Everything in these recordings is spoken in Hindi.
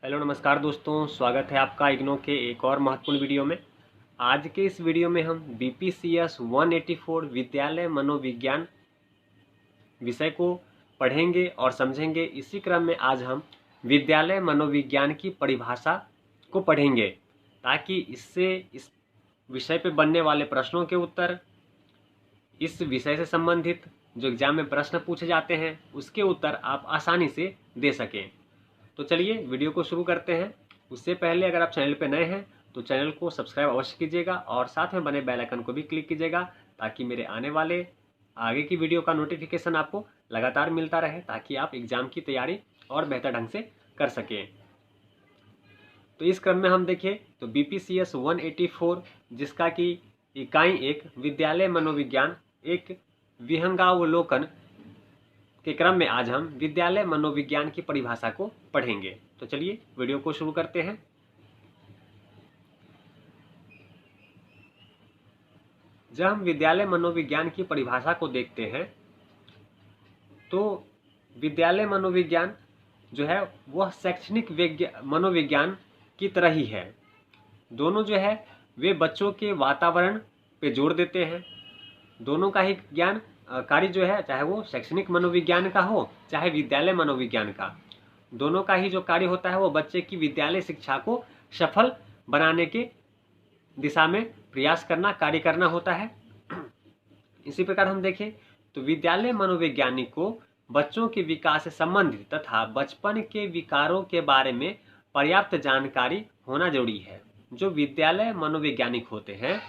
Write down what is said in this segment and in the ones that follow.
हेलो नमस्कार दोस्तों, स्वागत है आपका इग्नो के एक और महत्वपूर्ण वीडियो में। आज के इस वीडियो में हम BPCS 184 विद्यालय मनोविज्ञान विषय को पढ़ेंगे और समझेंगे। इसी क्रम में आज हम विद्यालय मनोविज्ञान की परिभाषा को पढ़ेंगे ताकि इससे इस विषय पे बनने वाले प्रश्नों के उत्तर, इस विषय से संबंधित जो एग्जाम में प्रश्न पूछे जाते हैं उसके उत्तर आप आसानी से दे सकें। तो चलिए वीडियो को शुरू करते हैं। उससे पहले अगर आप चैनल पर नए हैं तो चैनल को सब्सक्राइब अवश्य कीजिएगा और साथ में बने बेल आइकन को भी क्लिक कीजिएगा ताकि मेरे आने वाले आगे की वीडियो का नोटिफिकेशन आपको लगातार मिलता रहे, ताकि आप एग्जाम की तैयारी और बेहतर ढंग से कर सकें। तो इस क्रम में हम देखें तो BPCS 184 जिसका कि इकाई 1 विद्यालय मनोविज्ञान एक विहंगावलोकन के क्रम में आज हम विद्यालय मनोविज्ञान की परिभाषा को पढ़ेंगे। तो चलिए वीडियो को शुरू करते हैं। जब हम विद्यालय मनोविज्ञान की परिभाषा को देखते हैं तो विद्यालय मनोविज्ञान जो है वह शैक्षणिक मनोविज्ञान की तरह ही है। दोनों जो है वे बच्चों के वातावरण पे जोर देते हैं। दोनों का ही ज्ञान कार्य जो है, चाहे वो शैक्षणिक मनोविज्ञान का हो चाहे विद्यालय मनोविज्ञान का, दोनों का ही जो कार्य होता है वो बच्चे की विद्यालय शिक्षा को सफल बनाने के दिशा में प्रयास करना, कार्य करना होता है। इसी प्रकार हम देखें तो विद्यालय मनोवैज्ञानिक को बच्चों के विकास से संबंधित तथा बचपन के विकारों के बारे में पर्याप्त जानकारी होना जरूरी है। जो विद्यालय मनोवैज्ञानिक होते हैं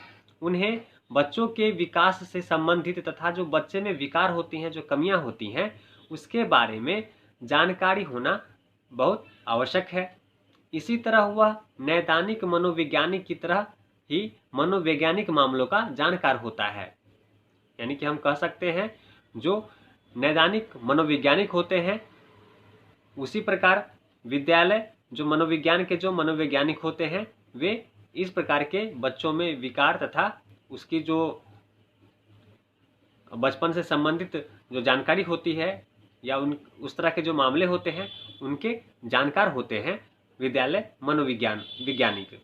उन्हें बच्चों के विकास से संबंधित तथा जो बच्चे में विकार होती हैं, जो कमियां होती हैं, उसके बारे में जानकारी होना बहुत आवश्यक है। इसी तरह वह नैदानिक मनोवैज्ञानिक की तरह ही मनोवैज्ञानिक मामलों का जानकार होता है। यानी कि हम कह सकते हैं जो नैदानिक मनोवैज्ञानिक होते हैं उसी प्रकार विद्यालय जो मनोविज्ञान के जो मनोवैज्ञानिक होते हैं वे इस प्रकार के बच्चों में विकार तथा उसकी जो बचपन से संबंधित जो जानकारी होती है या उस तरह के जो मामले होते हैं उनके जानकार होते हैं विद्यालय वैज्ञानिक।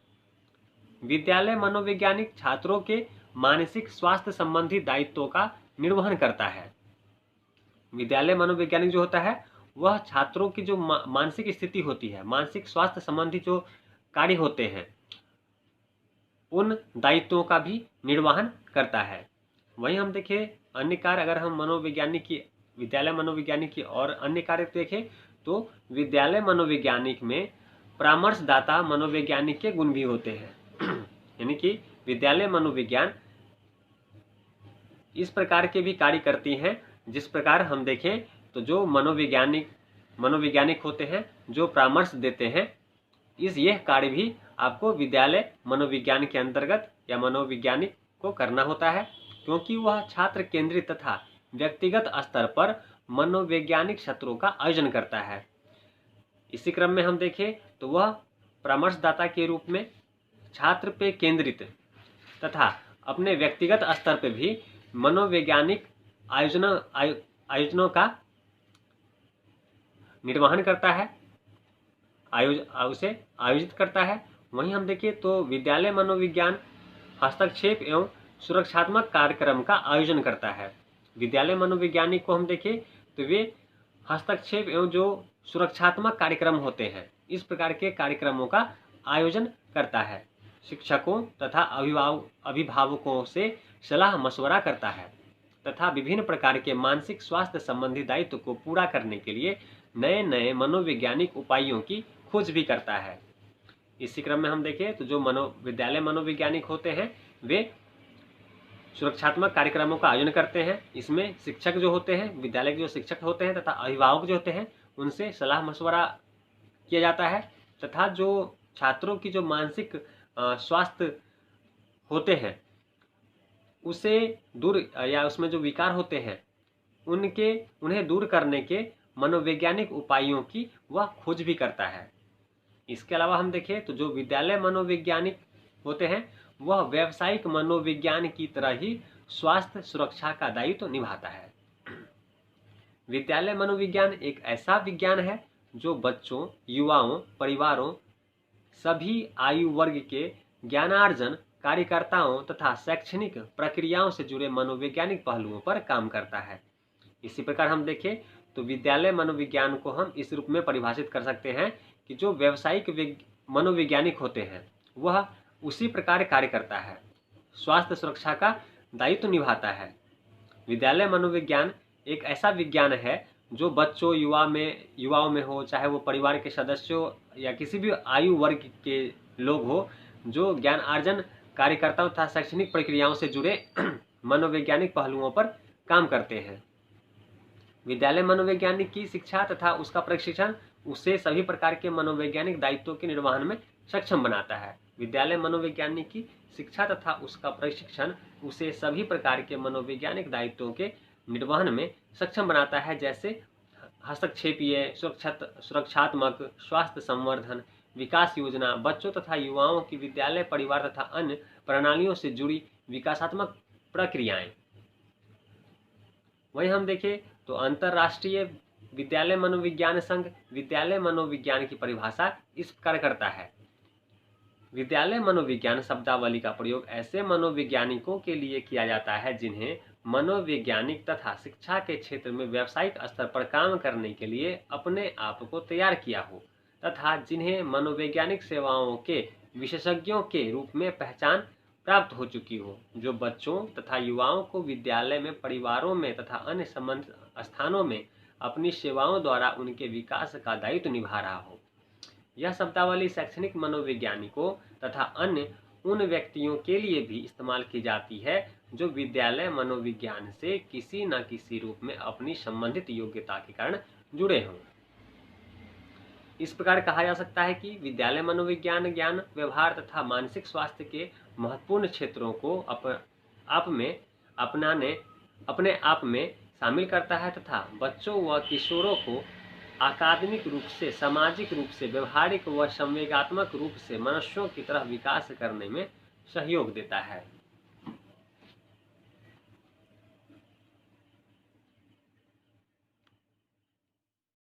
विद्यालय मनोवैज्ञानिक छात्रों के मानसिक स्वास्थ्य संबंधी दायित्वों का निर्वहन करता है। विद्यालय मनोवैज्ञानिक जो होता है वह छात्रों की जो मानसिक स्थिति होती है, मानसिक स्वास्थ्य संबंधी जो कार्य होते हैं, उन दायित्वों का भी निर्वहन करता है। वहीं हम देखें अन्य कार्य, अगर हम विद्यालय मनोवैज्ञानिक की और अन्य कार्य देखें तो विद्यालय मनोवैज्ञानिक में परामर्शदाता मनोवैज्ञानिक के गुण भी होते हैं। यानी कि विद्यालय मनोविज्ञान इस प्रकार के भी कार्य करती हैं जिस प्रकार हम देखें तो जो मनोवैज्ञानिक होते हैं जो परामर्श देते हैं, यह कार्य भी आपको विद्यालय मनोविज्ञान के अंतर्गत या मनोवैज्ञानिक को करना होता है, क्योंकि वह छात्र केंद्रित तथा व्यक्तिगत स्तर पर मनोवैज्ञानिक सत्रों का आयोजन करता है। इसी क्रम में हम देखें तो वह परामर्शदाता के रूप में छात्र पे केंद्रित तथा अपने व्यक्तिगत स्तर पर भी मनोवैज्ञानिक आयोजनों का निर्वहन करता है, उसे आयोजित करता है। वहीं हम देखें तो विद्यालय मनोविज्ञान हस्तक्षेप एवं सुरक्षात्मक कार्यक्रम का आयोजन करता है। विद्यालय मनोवैज्ञानिक को हम देखें तो वे हस्तक्षेप एवं जो सुरक्षात्मक कार्यक्रम होते हैं इस प्रकार के कार्यक्रमों का आयोजन करता है। शिक्षकों तथा अभिभावकों से सलाह मशवरा करता है तथा विभिन्न प्रकार के मानसिक स्वास्थ्य संबंधी दायित्व को पूरा करने के लिए नए नए मनोवैज्ञानिक उपायों की खोज भी करता है। इसी क्रम में हम देखें तो जो विद्यालय मनोवैज्ञानिक होते हैं वे सुरक्षात्मक कार्यक्रमों का आयोजन करते हैं। इसमें शिक्षक जो होते हैं, विद्यालय के जो शिक्षक होते हैं तथा अभिभावक जो होते हैं उनसे सलाह मशवरा किया जाता है तथा जो छात्रों की जो मानसिक स्वास्थ्य होते हैं उसे दूर या उसमें जो विकार होते हैं उन्हें दूर करने के मनोवैज्ञानिक उपायों की वह खोज भी करता है। इसके अलावा हम देखें तो जो विद्यालय मनोवैज्ञानिक होते हैं वह व्यावसायिक मनोविज्ञान की तरह ही स्वास्थ्य सुरक्षा का दायित्व निभाता है। विद्यालय मनोविज्ञान एक ऐसा विज्ञान है जो बच्चों, युवाओं, परिवारों, सभी आयु वर्ग के ज्ञानार्जन, कार्यकर्ताओं तथा शैक्षणिक प्रक्रियाओं से जुड़े मनोवैज्ञानिक पहलुओं पर काम करता है। इसी प्रकार हम देखें तो विद्यालय मनोविज्ञान को हम इस रूप में परिभाषित कर सकते हैं कि जो व्यावसायिक मनोवैज्ञानिक होते हैं वह उसी प्रकार कार्य करता है, स्वास्थ्य सुरक्षा का दायित्व निभाता है। विद्यालय मनोविज्ञान एक ऐसा विज्ञान है जो बच्चों, युवाओं में हो, चाहे वो परिवार के सदस्यों या किसी भी आयु वर्ग के लोग हो, जो ज्ञान अर्जन, कार्यकर्ताओं तथा शैक्षणिक प्रक्रियाओं से जुड़े मनोवैज्ञानिक पहलुओं पर काम करते हैं। विद्यालय मनोवैज्ञानिक की शिक्षा तथा उसका प्रशिक्षण उसे सभी प्रकार के मनोवैज्ञानिक दायित्वों के निर्वहन में सक्षम बनाता है। विद्यालय मनोवैज्ञानिक की शिक्षा तथा उसका प्रशिक्षण उसे सभी प्रकार के मनोवैज्ञानिक दायित्वों के निर्वहन में सक्षम बनाता है, जैसे हस्तक्षेपीय, सुरक्षात्मक, स्वास्थ्य संवर्धन, विकास योजना, बच्चों तथा युवाओं की विद्यालय, परिवार तथा अन्य प्रणालियों से जुड़ी विकासात्मक प्रक्रियाएं। वहीं हम देखें तो अंतर्राष्ट्रीय विद्यालय मनोविज्ञान संघ विद्यालय मनोविज्ञान की परिभाषा इस प्रकार करता है। विद्यालय मनोविज्ञान शब्दावली का प्रयोग ऐसे मनोवैज्ञानिकों के लिए किया जाता है जिन्हें मनोवैज्ञानिक तथा शिक्षा के क्षेत्र में व्यावसायिक स्तर पर काम करने के लिए अपने आप को तैयार किया हो तथा जिन्हें मनोवैज्ञानिक सेवाओं के विशेषज्ञों के रूप में पहचान प्राप्त हो चुकी हो, जो बच्चों तथा युवाओं को विद्यालय में, परिवारों में तथा अन्य संबंधित स्थानों में अपनी सेवाओं द्वारा उनके विकास का दायित्व निभा रहा हो। यह शब्दावली शैक्षणिक मनोवैज्ञानिकों तथा अन्य उन व्यक्तियों के लिए भी इस्तेमाल की जाती है जो विद्यालय मनोविज्ञान से किसी न किसी रूप में अपनी संबंधित योग्यता के कारण जुड़े हों। इस प्रकार कहा जा सकता है कि विद्यालय मनोविज्ञान ज्ञान, व्यवहार तथा मानसिक स्वास्थ्य के महत्वपूर्ण क्षेत्रों को अपने आप में शामिल करता है तथा बच्चों व किशोरों को अकादमिक रूप से, सामाजिक रूप से, व्यवहारिक व संवेगात्मक रूप से मनुष्यों की तरह विकास करने में सहयोग देता है।